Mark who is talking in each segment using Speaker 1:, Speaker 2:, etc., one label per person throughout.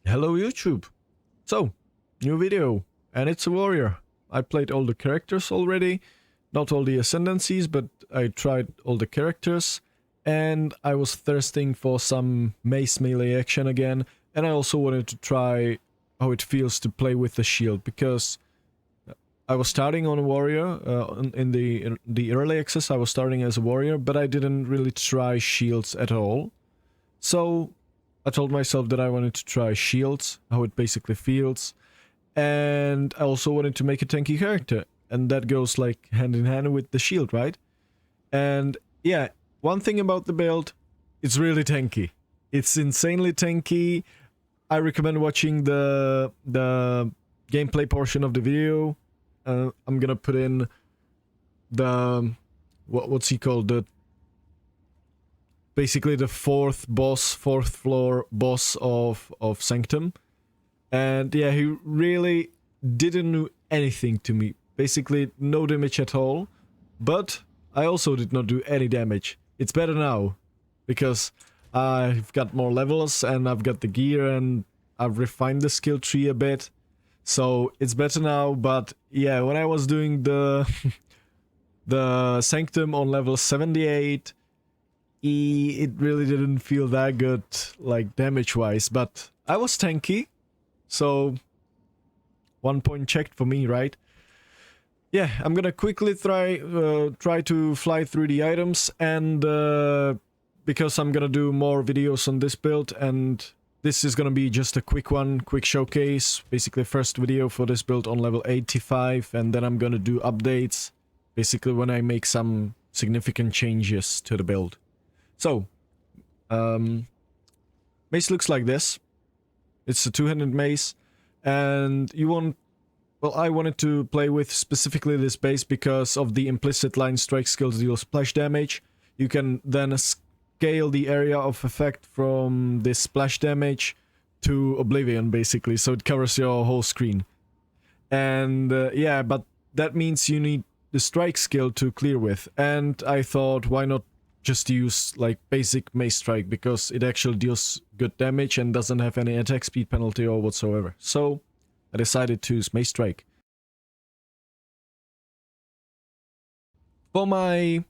Speaker 1: Hello YouTube! So, new video, and it's a warrior. I played all the characters already, not all the ascendancies, but I tried all the characters, and I was thirsting for some mace melee action again, and I also wanted to try how it feels to play with the shield, because I was starting on a warrior, in the early access I was starting as a warrior, but I didn't really try shields at all. So I told myself that I wanted to try shields, how it basically feels, and I also wanted to make a tanky character, and that goes like hand in hand with the shield, right? And yeah, one thing about the build, it's really tanky. It's insanely tanky. I recommend watching the gameplay portion of the video. I'm gonna put in the what's he called, the basically the fourth floor boss of Sanctum. And yeah, he really didn't do anything to me. Basically no damage at all. But I also did not do any damage. It's better now, because I've got more levels and I've got the gear and I've refined the skill tree a bit. So it's better now, but yeah, when I was doing the the Sanctum on level 78, it really didn't feel that good, like damage-wise, but I was tanky, so 1 point checked for me, right? Yeah, I'm gonna quickly try to fly through the items, and because I'm gonna do more videos on this build, and this is gonna be just a quick one, quick showcase, basically first video for this build on level 85, and then I'm gonna do updates, basically when I make some significant changes to the build. So, mace looks like this. It's a two-handed mace, and you want... Well, I wanted to play with specifically this base because of the implicit line strike skills deal splash damage. You can then scale the area of effect from this splash damage to oblivion, basically, so it covers your whole screen. And yeah, but that means you need the strike skill to clear with, and I thought, why not just use like basic Mace Strike, because it actually deals good damage and doesn't have any attack speed penalty or whatsoever. So I decided to use Mace Strike. For my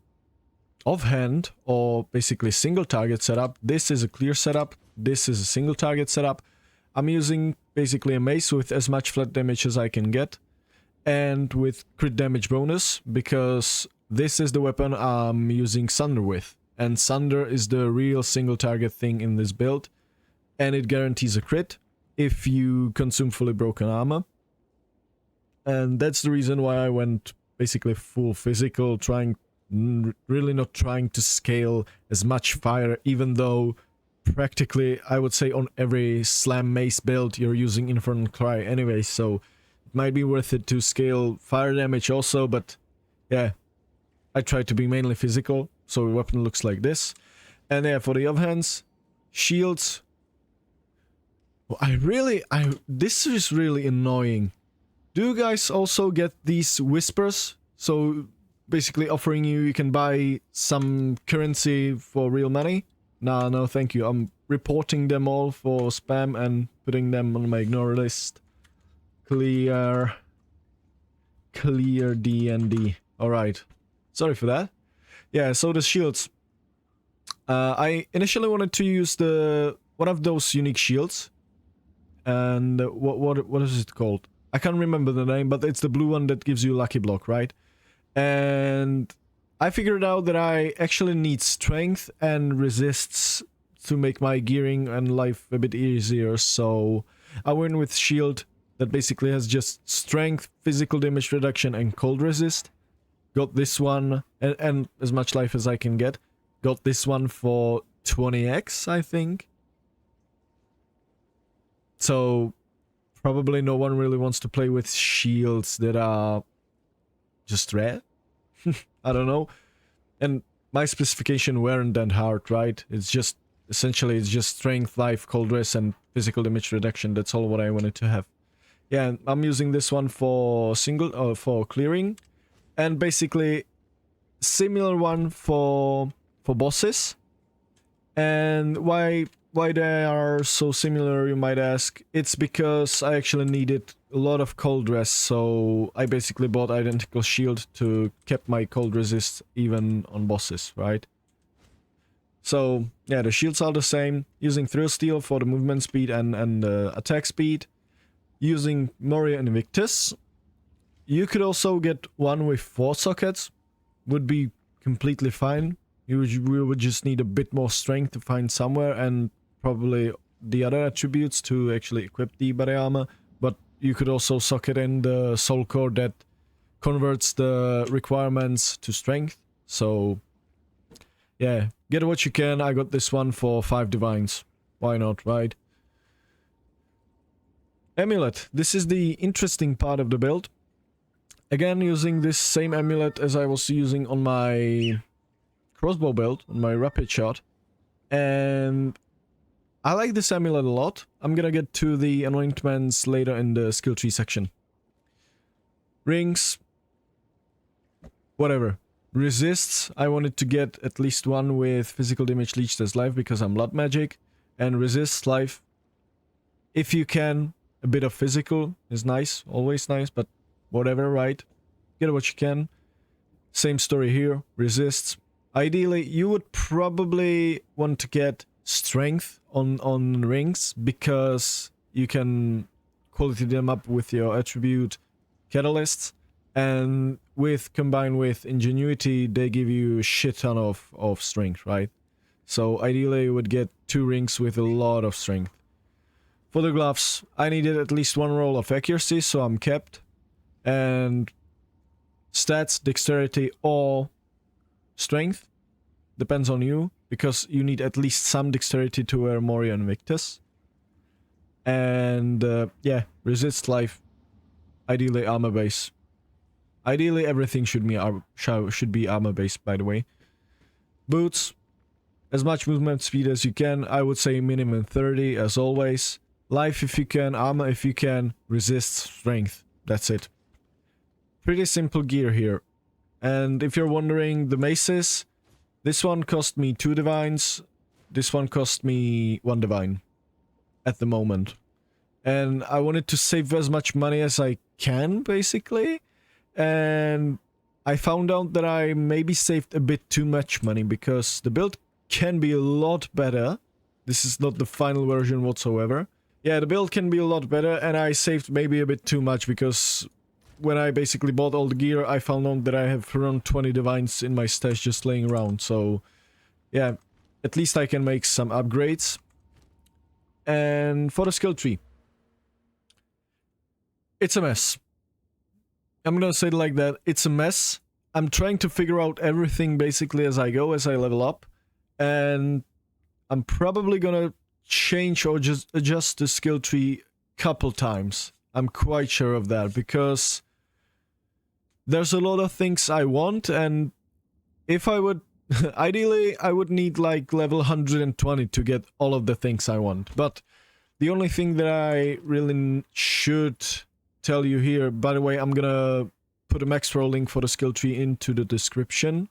Speaker 1: offhand, or basically single target setup, this is a clear setup, this is a single target setup. I'm using basically a mace with as much flat damage as I can get, and with crit damage bonus, because this is the weapon I'm using Sunder with, and Sunder is the real single target thing in this build, and it guarantees a crit if you consume fully broken armor. And that's the reason why I went basically full physical, really not trying to scale as much fire, even though practically I would say on every slam mace build you're using Infernal Cry anyway, so it might be worth it to scale fire damage also, but yeah, I try to be mainly physical, so the weapon looks like this. And yeah, for the offhands, shields. Well, this is really annoying. Do you guys also get these whispers? So basically offering you can buy some currency for real money? Nah, no thank you. I'm reporting them all for spam and putting them on my ignore list. Clear DND. Alright. Sorry for that. Yeah, so the shields. I initially wanted to use one of those unique shields. And what is it called? I can't remember the name, but it's the blue one that gives you lucky block, right? And I figured out that I actually need strength and resists to make my gearing and life a bit easier, so I went with shield that basically has just strength, physical damage reduction, and cold resist. Got this one, and as much life as I can get. Got this one for 20x, I think. So, probably no one really wants to play with shields that are just red. I don't know. And my specification weren't that hard, right? It's just, essentially, it's just strength, life, cold res, and physical damage reduction. That's all what I wanted to have. Yeah, I'm using this one for for clearing. And basically, similar one for bosses. And why why they are so similar, you might ask. It's because I actually needed a lot of cold rest, so I basically bought identical shield to keep my cold resist even on bosses, right? So yeah, the shields are the same. Using Thrill Steel for the movement speed and attack speed. Using Moria Invictus. You could also get one with 4 sockets. Would be completely fine. We would just need a bit more strength to find somewhere, and probably the other attributes to actually equip the body armor. But you could also socket in the soul core that converts the requirements to strength. So yeah, get what you can. I got this one for 5 divines. Why not, right? Amulet. This is the interesting part of the build. Again, using this same amulet as I was using on my crossbow build, on my rapid shot. And I like this amulet a lot. I'm gonna get to the anointments later in the skill tree section. Rings. Whatever. Resists. I wanted to get at least one with physical damage leached as life because I'm blood magic. And resists life. If you can, a bit of physical is nice. Always nice, but whatever, right? Get what you can. Same story here. Resists. Ideally, you would probably want to get strength on rings because you can quality them up with your attribute catalysts, and combined with ingenuity, they give you a shit ton of strength, right? So ideally, you would get 2 rings with a lot of strength. For the gloves, I needed at least 1 roll of accuracy, so I'm kept. And stats, dexterity, or strength. Depends on you, because you need at least some dexterity to wear Moria Invictus. And yeah, resist life. Ideally armor base. Ideally everything should be armor based, by the way. Boots. As much movement speed as you can. I would say minimum 30 as always. Life if you can, armor if you can, resist, strength. That's it. Pretty simple gear here. And if you're wondering, the maces, this one cost me 2 divines, this one cost me 1 divine at the moment. And I wanted to save as much money as I can, basically. And I found out that I maybe saved a bit too much money, because the build can be a lot better. This is not the final version whatsoever. Yeah, the build can be a lot better, and I saved maybe a bit too much, because when I basically bought all the gear, I found out that I have around 20 divines in my stash just laying around. So, yeah, at least I can make some upgrades. And for the skill tree, it's a mess. I'm gonna say it like that. It's a mess. I'm trying to figure out everything basically as I go, as I level up. And I'm probably gonna change or just adjust the skill tree a couple times. I'm quite sure of that, because there's a lot of things I want, and if I would... ideally, I would need like level 120 to get all of the things I want. But the only thing that I really should tell you here... By the way, I'm gonna put a max roll link for the skill tree into the description.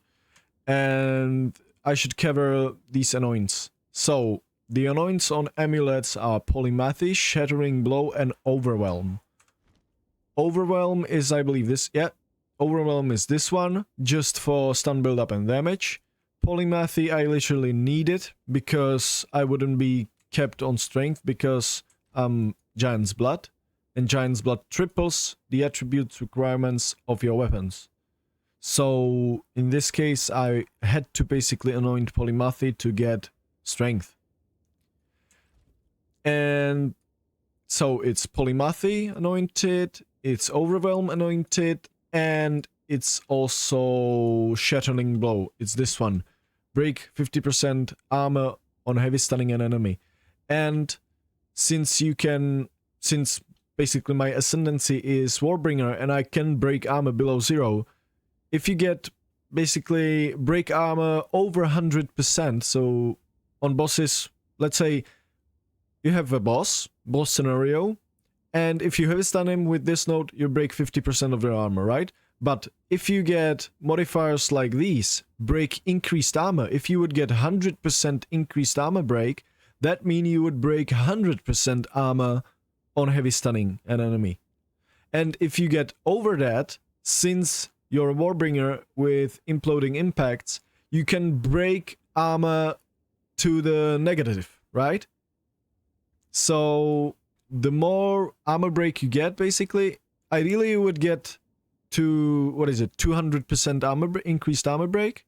Speaker 1: And I should cover these anoints. So, the anoints on amulets are Polymathy, Shattering Blow, and Overwhelm. Overwhelm is, I believe, this... yeah. Overwhelm is this one, just for stun build-up and damage. Polymathy I literally need it, because I wouldn't be kept on strength, because I'm Giant's Blood. And Giant's Blood triples the attribute requirements of your weapons. So, in this case, I had to basically anoint Polymathy to get strength. And so it's Polymathy anointed, it's Overwhelm anointed, and it's also Shattering Blow. It's this one. Break 50% armor on heavy stunning an enemy. And since basically my ascendancy is Warbringer and I can break armor below 0, if you get basically break armor over 100%, so on bosses, let's say you have a boss scenario, and if you heavy stun him with this node, you break 50% of their armor, right? But if you get modifiers like these, break increased armor, if you would get 100% increased armor break, that means you would break 100% armor on heavy stunning an enemy. And if you get over that, since you're a Warbringer with imploding impacts, you can break armor to the negative, right? So the more armor break you get, basically, ideally you would get to, what is it, 200% increased armor break.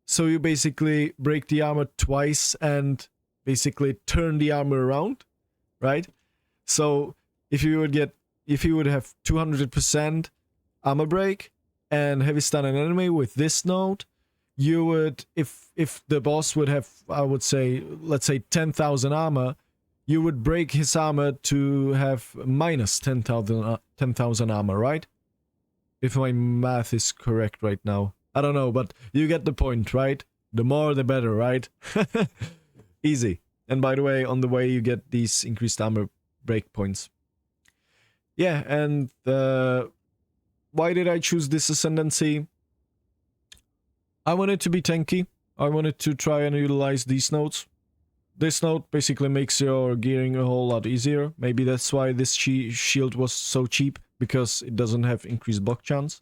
Speaker 1: So you basically break the armor twice and basically turn the armor around, right? So if you would have 200% armor break and heavy stun an enemy with this node, you would, if the boss would have, I would say, let's say 10,000 armor, you would break his armor to have minus 10,000 armor, right? If my math is correct right now. I don't know, but you get the point, right? The more the better, right? Easy. And by the way, on the way you get these increased armor break points. Yeah, and why did I choose this ascendancy? I wanted to be tanky. I wanted to try and utilize these nodes. This node basically makes your gearing a whole lot easier. Maybe that's why this shield was so cheap, because it doesn't have increased block chance.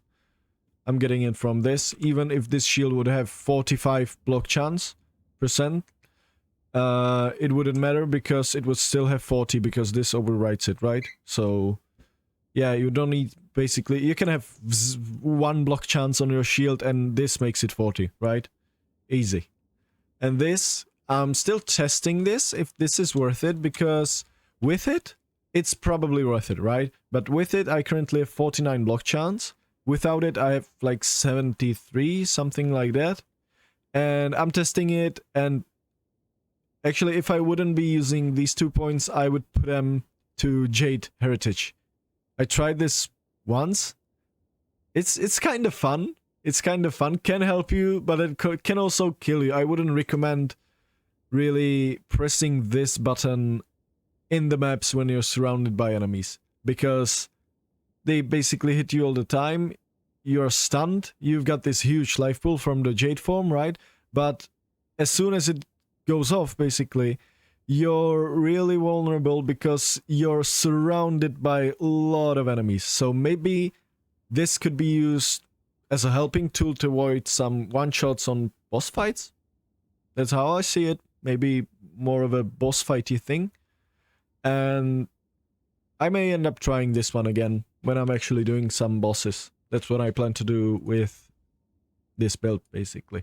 Speaker 1: I'm getting it from this. Even if this shield would have 45 block chance %, it wouldn't matter because it would still have 40 because this overwrites it, right? So yeah, you don't need, basically, you can have 1 block chance on your shield and this makes it 40, right? Easy. And this, I'm still testing this, if this is worth it, because with it, it's probably worth it, right? But with it, I currently have 49 block chance. Without it, I have like 73, something like that. And I'm testing it, and actually, if I wouldn't be using these 2 points, I would put them to Jade Heritage. I tried this once. It's kind of fun. It's kind of fun. Can help you, but it can also kill you. I wouldn't recommend really pressing this button in the maps when you're surrounded by enemies, because they basically hit you all the time. You're stunned. You've got this huge life pool from the Jade form, right? But as soon as it goes off, basically, you're really vulnerable because you're surrounded by a lot of enemies. So maybe this could be used as a helping tool to avoid some one-shots on boss fights. That's how I see it. Maybe more of a boss fighty thing. And I may end up trying this one again when I'm actually doing some bosses. That's what I plan to do with this build, basically.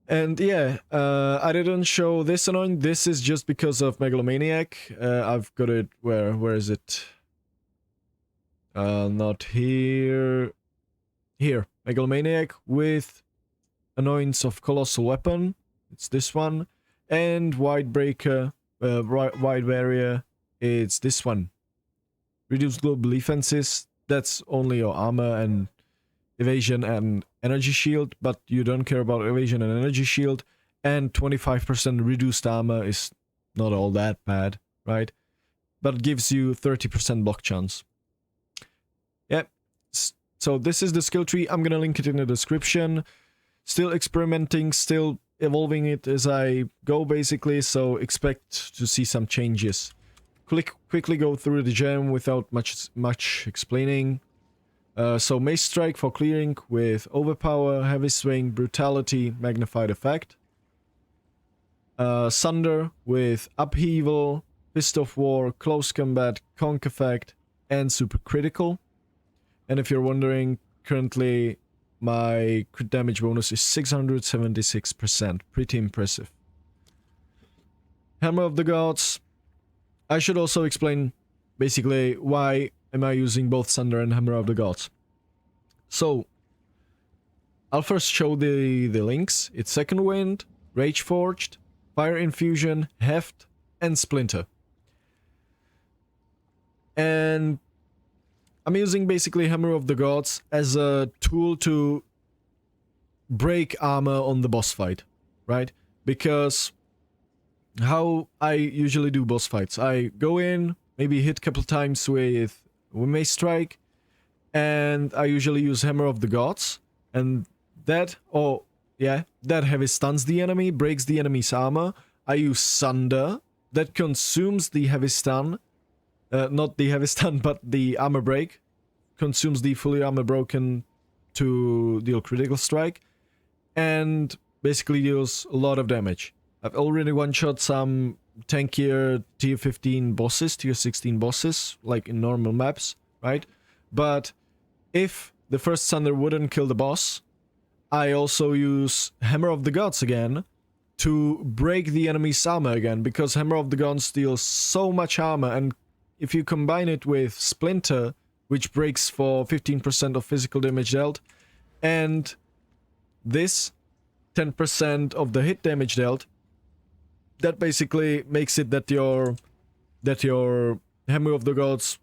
Speaker 1: And yeah, I didn't show this anoint. This is just because of Megalomaniac. I've got it, where is it? Not here. Here, Megalomaniac with Anoints of Colossal Weapon. It's this one. And Wide Breaker, Wide Barrier, it's this one. Reduce global defenses, that's only your armor and evasion and energy shield, but you don't care about evasion and energy shield. And 25% reduced armor is not all that bad, right? But gives you 30% block chance. Yep. So this is the skill tree. I'm gonna link it in the description. Still experimenting, still evolving it as I go, basically, so expect to see some changes. Quickly go through the gem without much explaining. So Mace Strike for clearing with Overpower, Heavy Swing, Brutality, Magnified Effect. Sunder with Upheaval, Fist of War, Close Combat, Conk Effect, and Super Critical. And if you're wondering, currently my crit damage bonus is 676%. Pretty impressive. Hammer of the Gods. I should also explain basically why am I using both Sunder and Hammer of the Gods. So, I'll first show the links. It's Second Wind, Rage Forged, Fire Infusion, Heft, and Splinter. And I'm using basically Hammer of the Gods as a tool to break armor on the boss fight, right? Because how I usually do boss fights, I go in, maybe hit a couple times with Mace Strike, and I usually use Hammer of the Gods, and that, that heavy stuns the enemy, breaks the enemy's armor. I use Sunder. That consumes the heavy stun. Not the heavy stun, but the armor break. Consumes the fully armor broken to deal critical strike. And basically deals a lot of damage. I've already one-shot some tankier tier 15 bosses, tier 16 bosses, like in normal maps, right? But if the first Sunder wouldn't kill the boss, I also use Hammer of the Gods again to break the enemy's armor again, because Hammer of the Gods deals so much armor, and if you combine it with Splinter, which breaks for 15% of physical damage dealt, and this 10% of the hit damage dealt, that basically makes it that your Hammer of the Gods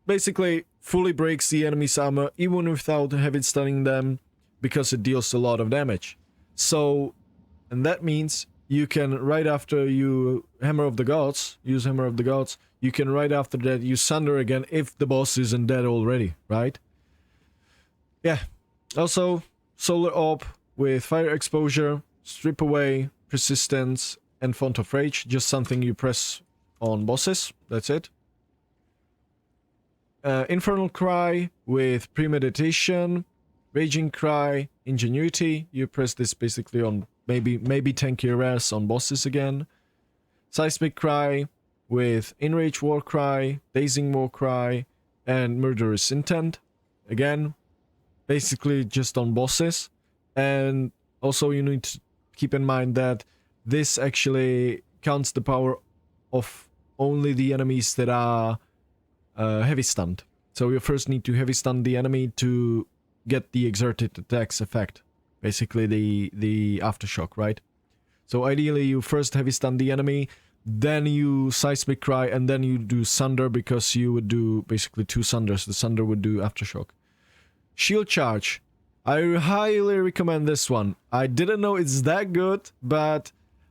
Speaker 1: basically fully breaks the enemy's armor even without heavy stunning them, because it deals a lot of damage. So, and that means you can, right after you Hammer of the Gods, use Hammer of the Gods, you can right after that use Sunder again if the boss isn't dead already, right? Yeah. Also, Solar Orb with Fire Exposure, Strip Away, Persistence, and Font of Rage. Just something you press on bosses. That's it. Infernal Cry with Premeditation, Raging Cry, Ingenuity. You press this basically on maybe tankier rares on bosses again. Seismic Cry with Enrage War Cry, Dazing War Cry, and Murderous Intent. Again, basically just on bosses. And also you need to keep in mind that this actually counts the power of only the enemies that are heavy stunned. So you first need to heavy stun the enemy to get the exerted attacks effect. Basically the aftershock, right? So ideally you first heavy stun the enemy, then you Seismic Cry, and then you do Sunder, because you would do basically 2 Sunders. The Sunder would do aftershock. Shield Charge. I highly recommend this one. I didn't know it's that good, but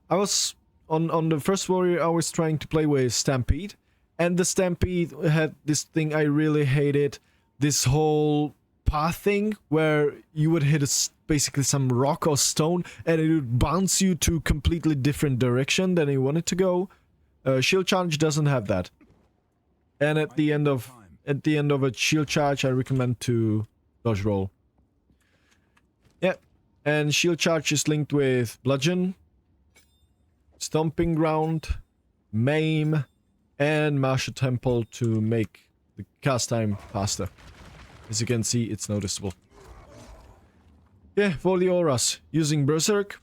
Speaker 1: I was on the first warrior I was trying to play with Stampede, and the Stampede had this thing I really hated, this whole path thing where you would hit basically some rock or stone and it would bounce you to completely different direction than you wanted to go. Shield Charge doesn't have that. And at the end of a shield charge I recommend to dodge roll. Yeah, and shield charge is linked with Bludgeon, Stomping Ground, Maim, and Martial Temple to make the cast time faster. As you can see, it's noticeable. Yeah, for the auras, using Berserk.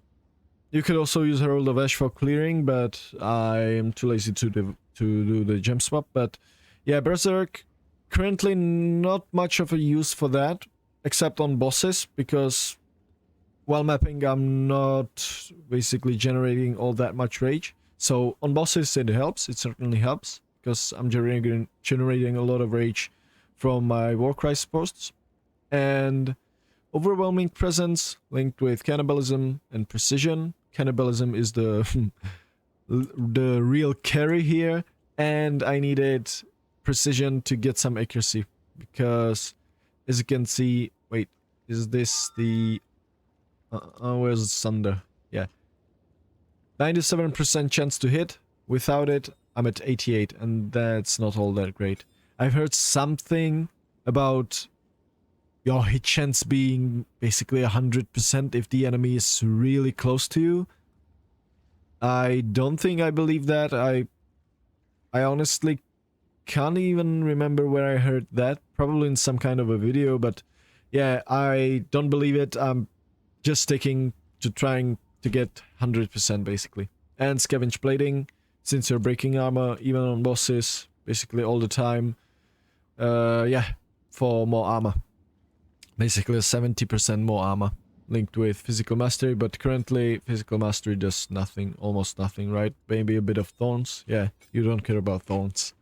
Speaker 1: You could also use Herald of Ash for clearing, but I am too lazy to do the gem swap. But yeah, Berserk, currently not much of a use for that, except on bosses, because while mapping I'm not basically generating all that much rage. So on bosses it helps, it certainly helps, because I'm generating a lot of rage from my Warcry posts. And Overwhelming Presence linked with Cannibalism and Precision. Cannibalism is the the real carry here, and I needed Precision to get some accuracy, because as you can see, wait, is this the where's Sunder? Yeah, 97% chance to hit. Without it I'm at 88, and that's not all that great. I've heard something about your hit chance being basically 100% if the enemy is really close to you. I don't think I believe that. I honestly can't even remember where I heard that. Probably in some kind of a video, but yeah, I don't believe it. I'm just sticking to trying to get 100% basically. And Scavenge Plating, since you're breaking armor even on bosses basically all the time. Yeah, for more armor. Basically 70% more armor linked with Physical Mastery, but currently Physical Mastery does nothing, almost nothing, right? Maybe a bit of Thorns. Yeah, you don't care about Thorns.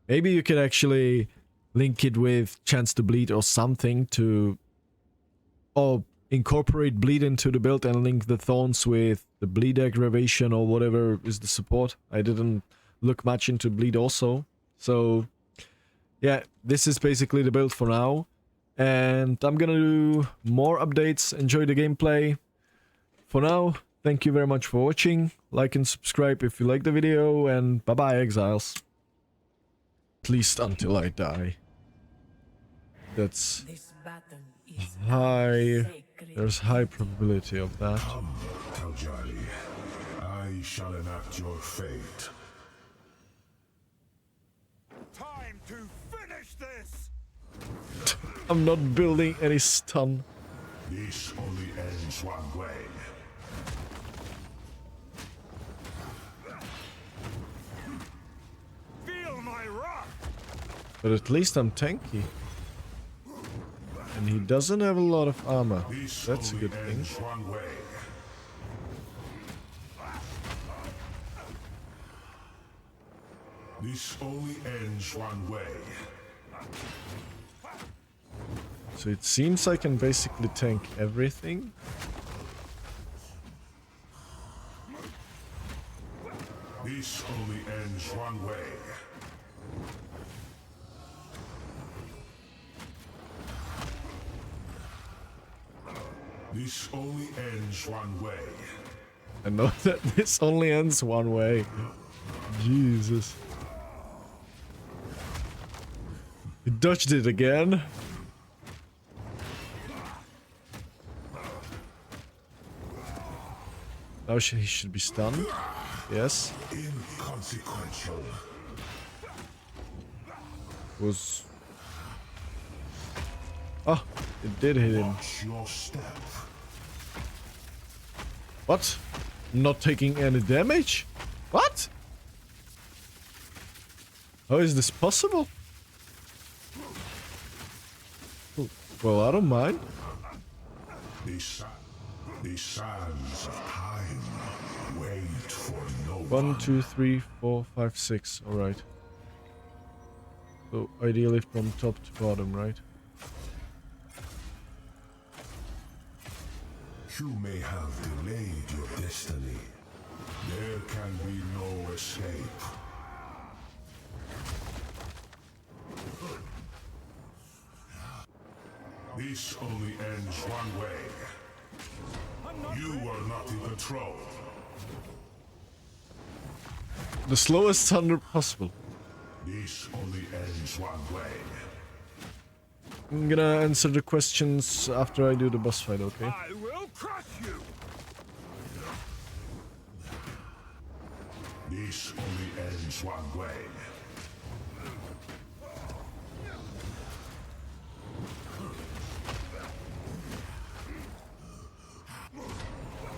Speaker 1: Maybe you could actually link it with Chance to Bleed or something to... or incorporate Bleed into the build and link the Thorns with the Bleed aggravation or whatever is the support. I didn't look much into Bleed also. So, yeah, this is basically the build for now. And I'm gonna do more updates. Enjoy the gameplay. For now, Thank you very much for watching. Like and subscribe if you like the video, and bye bye, exiles. At least until I die. That's high. There's high probability of that.
Speaker 2: Come, Taljali. I shall enact your fate.
Speaker 3: Time to finish this!
Speaker 1: I'm not building any stun.
Speaker 2: This only ends one way.
Speaker 3: Feel my wrath!
Speaker 1: But at least I'm tanky. And he doesn't have a lot of armor.
Speaker 2: This
Speaker 1: That's a
Speaker 2: only
Speaker 1: good thing.
Speaker 2: ends one way. This only ends one way.
Speaker 1: So it seems I can basically tank everything.
Speaker 2: This only ends one way. This only ends one way.
Speaker 1: I know that this only ends one way. Jesus. He dodged it again. Now he should be stunned. Yes.
Speaker 2: Inconsequential.
Speaker 1: Was... Oh, it did hit him.
Speaker 2: Watch your step.
Speaker 1: What? Not taking any damage? What? How is this possible? Oh, well, I don't mind.
Speaker 2: The sands of time wait for no
Speaker 1: 1, 2, 3, 4, 5, 6. Alright. So, ideally from top to bottom, right?
Speaker 2: You may have delayed your destiny. There can be no escape. This only ends one way. You are not in control.
Speaker 1: The slowest Sunder possible.
Speaker 2: This only ends one way.
Speaker 1: I'm gonna answer the questions after I do the boss fight, okay?
Speaker 3: I will crush you!
Speaker 2: This only ends one way.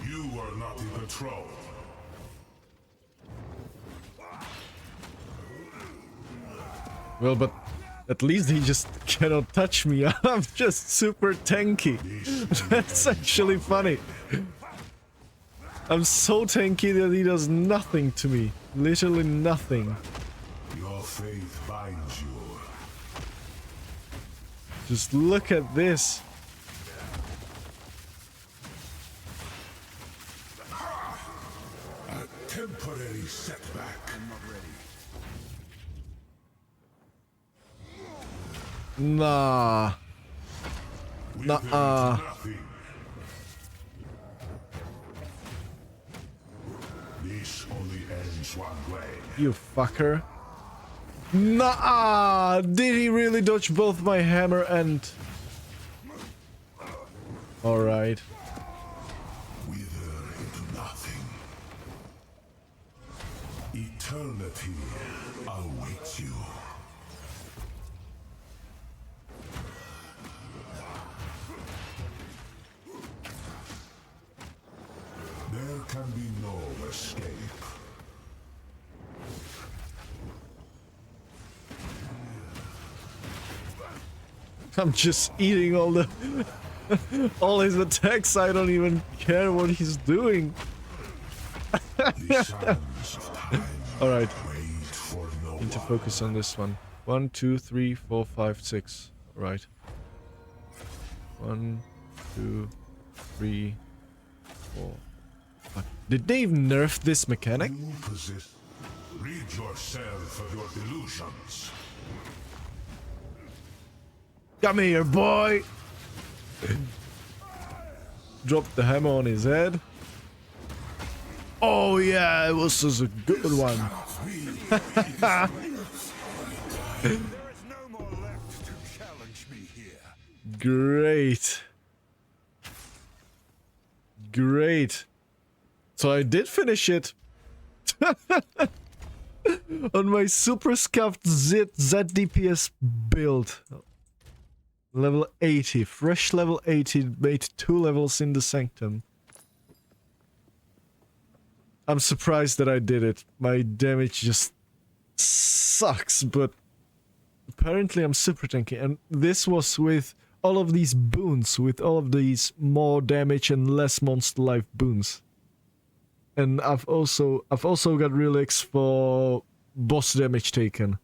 Speaker 2: You are not in control.
Speaker 1: Well, but at least he just cannot touch me. I'm just super tanky. That's actually funny. I'm so tanky that he does nothing to me. Literally nothing.
Speaker 2: Your faith binds you.
Speaker 1: Just look at this.
Speaker 2: A temporary setback. I'm not ready.
Speaker 1: Nah. Nah.
Speaker 2: This only ends one way.
Speaker 1: You fucker. Nah. Did he really dodge both my hammer and... Alright.
Speaker 2: Wither into nothing. Eternity awaits you. There can be no escape.
Speaker 1: I'm just eating all the... all his attacks. I don't even care what he's doing.
Speaker 2: The sands of time
Speaker 1: Alright.
Speaker 2: wait for no
Speaker 1: Need to
Speaker 2: one.
Speaker 1: focus on this one. 1, 2, 3, 4, 5, 6. Right. 1, 2, 3, 4. Fuck. Did they even nerf this mechanic?
Speaker 2: You possess. Rid yourself of your delusions.
Speaker 1: Come here, boy! Drop the hammer on his head. Oh yeah, it was such a good one.
Speaker 3: There is no more left to challenge me here.
Speaker 1: Great. Great. So I did finish it. On my super scuffed ZDPS build. Level 80. Fresh level 80. Made 2 levels in the Sanctum. I'm surprised that I did it. My damage just sucks, but apparently I'm super tanky. And this was with all of these boons, with all of these more damage and less monster life boons. And I've also got relics for boss damage taken.